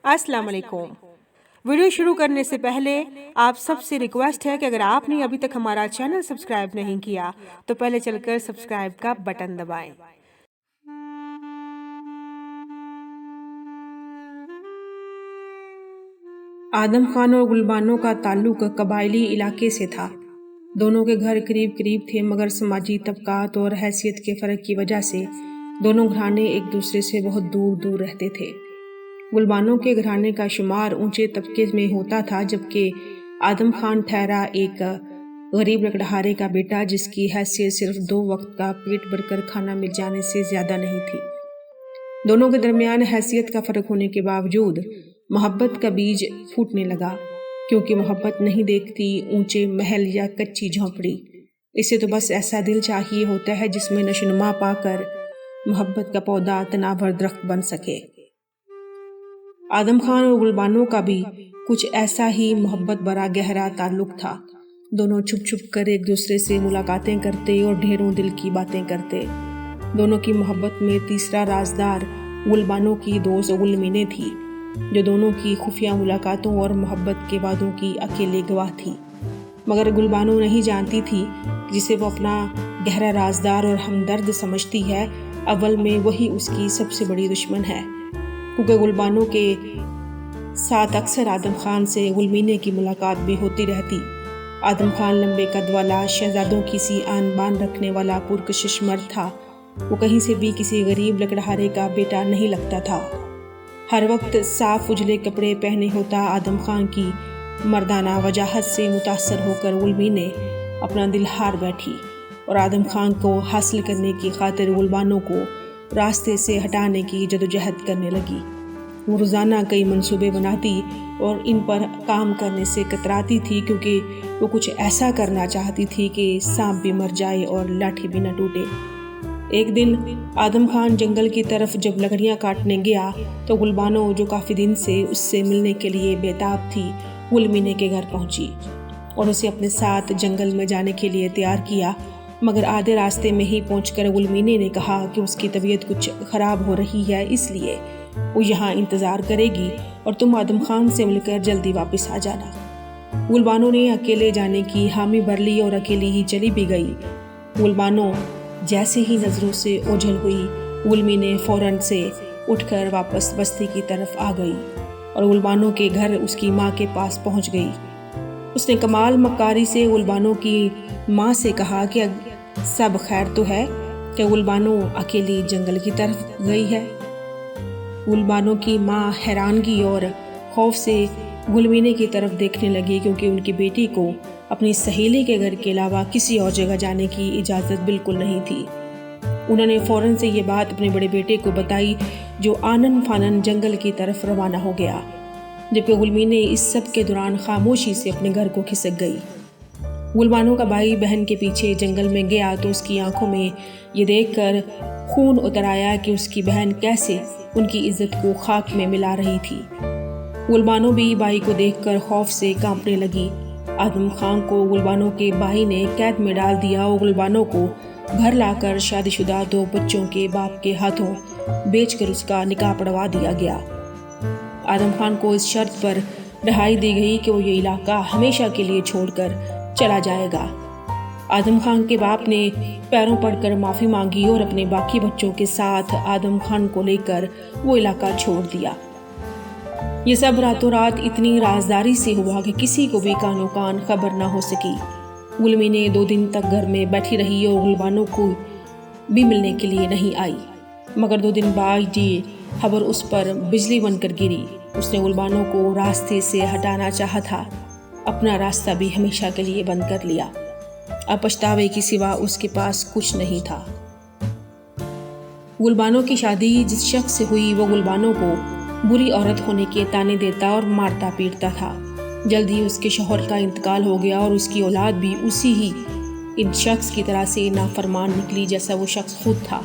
अस्सलाम वालेकुम। वीडियो शुरू करने से पहले आप सबसे रिक्वेस्ट है कि अगर आपने अभी तक हमारा चैनल सब्सक्राइब नहीं किया तो पहले चलकर सब्सक्राइब का बटन दबाएं। आदम खान और गुलबानो का ताल्लुक कबायली इलाके से था। दोनों के घर करीब करीब थे, मगर समाजी तबकात और हैसियत के फ़र्क की वजह से दोनों घराने एक दूसरे से बहुत दूर दूर रहते थे। गुलबानो के घराने का शुमार ऊंचे तबके में होता था, जबकि आदम खान ठहरा एक गरीब लकड़हारे का बेटा, जिसकी हैसियत सिर्फ 2 वक्त का पेट भरकर खाना मिल जाने से ज़्यादा नहीं थी। दोनों के दरमियान हैसियत का फ़र्क होने के बावजूद मोहब्बत का बीज फूटने लगा, क्योंकि मोहब्बत नहीं देखती ऊंचे महल या कच्ची झोंपड़ी। इसे तो बस ऐसा दिल चाहिए होता है जिसमें नशोनुमा पाकर मोहब्बत का पौधा तनावर दरख्त बन सके। आदम खान और गुलबानो का भी कुछ ऐसा ही मोहब्बत भरा गहरा ताल्लुक था। दोनों छुप छुप कर एक दूसरे से मुलाकातें करते और ढेरों दिल की बातें करते। दोनों की मोहब्बत में तीसरा राजदार गुलबानो की दोस्त गुलमीने थी, जो दोनों की खुफिया मुलाकातों और मोहब्बत के वादों की अकेले गवाह थी। मगर गुलबानो नहीं जानती थी जिसे वो अपना गहरा राजदार और हमदर्द समझती है, अव्वल में वही उसकी सबसे बड़ी दुश्मन है। क्योंकि गुलबानो के साथ अक्सर आदम खान से गुलमीने की मुलाकात भी होती रहती। आदम खान लंबे कद वाला, शहजादों की सी आन बान रखने वाला पुरकशिश मर्द था। वो कहीं से भी किसी गरीब लकड़हारे का बेटा नहीं लगता था। हर वक्त साफ उजले कपड़े पहने होता आदम खान की मर्दाना वजाहत से मुतासर होकर गुलमीने अपना दिल हार बैठी और आदम खान को हासिल करने की खातिर गुलबानो को रास्ते से हटाने की जदोजहद करने लगी। वो रोज़ाना कई मंसूबे बनाती और इन पर काम करने से कतराती थी, क्योंकि वो कुछ ऐसा करना चाहती थी कि सांप भी मर जाए और लाठी भी न टूटे। एक दिन आदम खान जंगल की तरफ जब लकड़ियाँ काटने गया तो गुलबानो, जो काफ़ी दिन से उससे मिलने के लिए बेताब थी, गुलमीने के घर पहुँची और उसे अपने साथ जंगल में जाने के लिए तैयार किया। मगर आधे रास्ते में ही पहुंचकर गुलमीने ने कहा कि उसकी तबीयत कुछ ख़राब हो रही है, इसलिए वो यहाँ इंतज़ार करेगी और तुम आदम खान से मिलकर जल्दी वापस आ जाना। गुलबानो ने अकेले जाने की हामी भर ली और अकेली ही चली भी गई। गुलबानो जैसे ही नज़रों से ओझल हुई, गुलमीने फ़ौरन से उठकर वापस बस्ती की तरफ आ गई और गुलबानो के घर उसकी माँ के पास पहुँच गई। उसने कमाल मक्कारी से गुलबानो की माँ से कहा कि सब खैर तो है, कि गुलबानो अकेली जंगल की तरफ गई है। गुलबानो की माँ हैरानगी और खौफ से गुलमीने की तरफ देखने लगी, क्योंकि उनकी बेटी को अपनी सहेली के घर के अलावा किसी और जगह जाने की इजाज़त बिल्कुल नहीं थी। उन्होंने फ़ौरन से ये बात अपने बड़े बेटे को बताई, जो आनन फानन जंगल की तरफ रवाना हो गया, जबकि गुलमीने इस सब के दौरान खामोशी से अपने घर को खिसक गई। गुलबानो का भाई बहन के पीछे जंगल में गया तो उसकी आंखों में ये देखकर खून उतर आया कि उसकी बहन कैसे उनकी इज्जत को खाक में मिला रही थी। गुलबानो भी भाई को देखकर खौफ से कांपने लगी। आदम खान को गुलबानो के भाई ने कैद में डाल दिया और गुलबानो को घर लाकर शादीशुदा 2 बच्चों के बाप के हाथों बेचकर उसका निकाह पढ़वा दिया गया। आदम खान को इस शर्त पर रिहाई दी गई कि वो ये इलाका हमेशा के लिए छोड़कर चला जाएगा। आदम खान के बाप ने पैरों पड़कर माफ़ी मांगी और अपने बाकी बच्चों के साथ आदम खान को लेकर वो इलाका छोड़ दिया। ये सब रातों रात इतनी राजदारी से हुआ कि किसी को भी कानो कान खबर ना हो सकी। गुलमीने 2 दिन तक घर में बैठी रही और गुलबानो को भी मिलने के लिए नहीं आई, मगर 2 दिन बाद ये खबर उस पर बिजली बनकर गिरी। उसने गुलबानो को रास्ते से हटाना चाहा था, अपना रास्ता भी हमेशा के लिए बंद कर लिया। अब पछतावे की सिवा उसके पास कुछ नहीं था। गुलबानो की शादी जिस शख्स से हुई वो गुलबानो को बुरी औरत होने के ताने देता और मारता पीटता था। जल्द ही उसके शौहर का इंतकाल हो गया और उसकी औलाद भी उसी ही इन शख्स की तरह से नाफरमान निकली जैसा वो शख्स खुद था।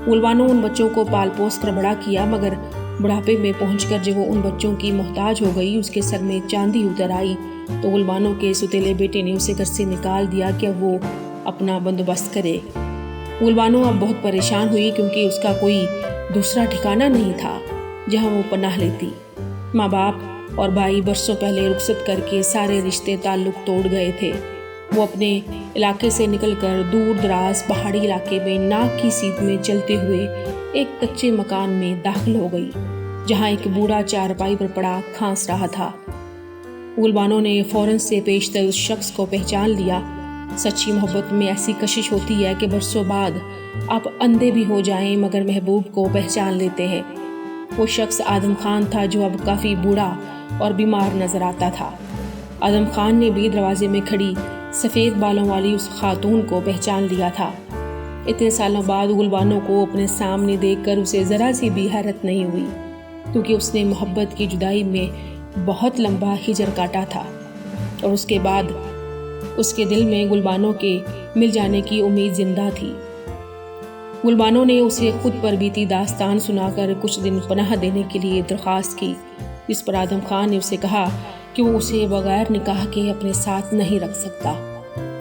गुलबानो उन बच्चों को पाल पोस कर बड़ा किया, मगर बुढ़ापे में पहुंचकर जब वो उन बच्चों की मोहताज हो गई, उसके सर में चांदी उतर आई, तो गुलबानो के सुतेले बेटे ने उसे घर से निकाल दिया कि अब वो अपना बंदोबस्त करे। गुलबानो अब बहुत परेशान हुई, क्योंकि उसका कोई दूसरा ठिकाना नहीं था जहां वो पनाह लेती। ماں باپ اور بھائی برسوں پہلے رخصت کر کے سارے رشتے تعلق توڑ گئے تھے۔ وہ اپنے علاقے سے نکل کر دور دراز پہاڑی علاقے میں ناک کی سیدھ میں چلتے ہوئے ایک کچے مکان میں داخل ہو گئی، جہاں ایک بوڑھا چارپائی پر پڑا کھانس رہا تھا۔ گل بانو نے فوراً سے پیشتر اس شخص کو پہچان لیا۔ سچی محبت میں ایسی کشش ہوتی ہے کہ برسوں بعد آپ اندھے بھی ہو جائیں مگر محبوب کو پہچان لیتے ہیں۔ وہ شخص آدم خان تھا، جو اب کافی بوڑھا اور بیمار نظر آتا تھا۔ آدم خان نے بھی دروازے میں کھڑی سفید بالوں والی اس خاتون کو پہچان لیا تھا۔ اتنے سالوں بعد گل بانو کو اپنے سامنے دیکھ کر اسے ذرا سی بھی حیرت نہیں ہوئی، کیونکہ اس نے محبت کی جدائی میں بہت لمبا ہجر کاٹا تھا، اور اس کے بعد اس کے دل میں گل بانو کے مل جانے کی امید زندہ تھی۔ گل بانو نے اسے خود پر بیتی داستان سنا کر کچھ دن پناہ دینے کے لیے درخواست کی، جس پر آدم خان نے اسے کہا کہ وہ اسے بغیر نکاح کے اپنے ساتھ نہیں رکھ سکتا۔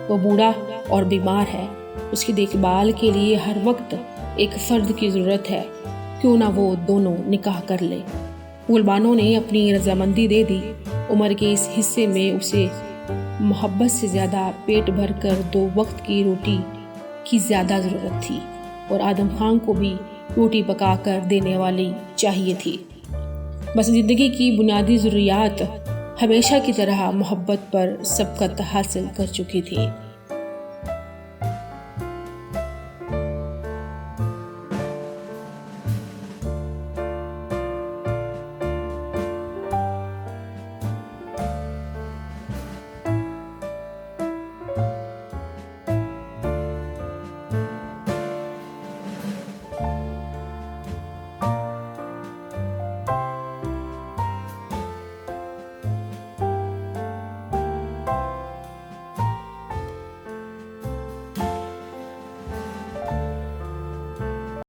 وہ بوڑھا اور بیمار ہے، اس کی دیکھ بھال کے لیے ہر وقت ایک فرد کی ضرورت ہے، کیوں نہ وہ دونوں نکاح کر لے۔ گل بانو نے اپنی رضامندی دے دی۔ عمر کے اس حصے میں اسے محبت سے زیادہ پیٹ بھر کر 2 وقت کی روٹی کی زیادہ ضرورت تھی، اور آدم خان کو بھی روٹی پکا کر دینے والی چاہیے تھی۔ بس زندگی کی بنیادی ضروریات ہمیشہ کی طرح محبت پر سبقت حاصل کر چکی تھی۔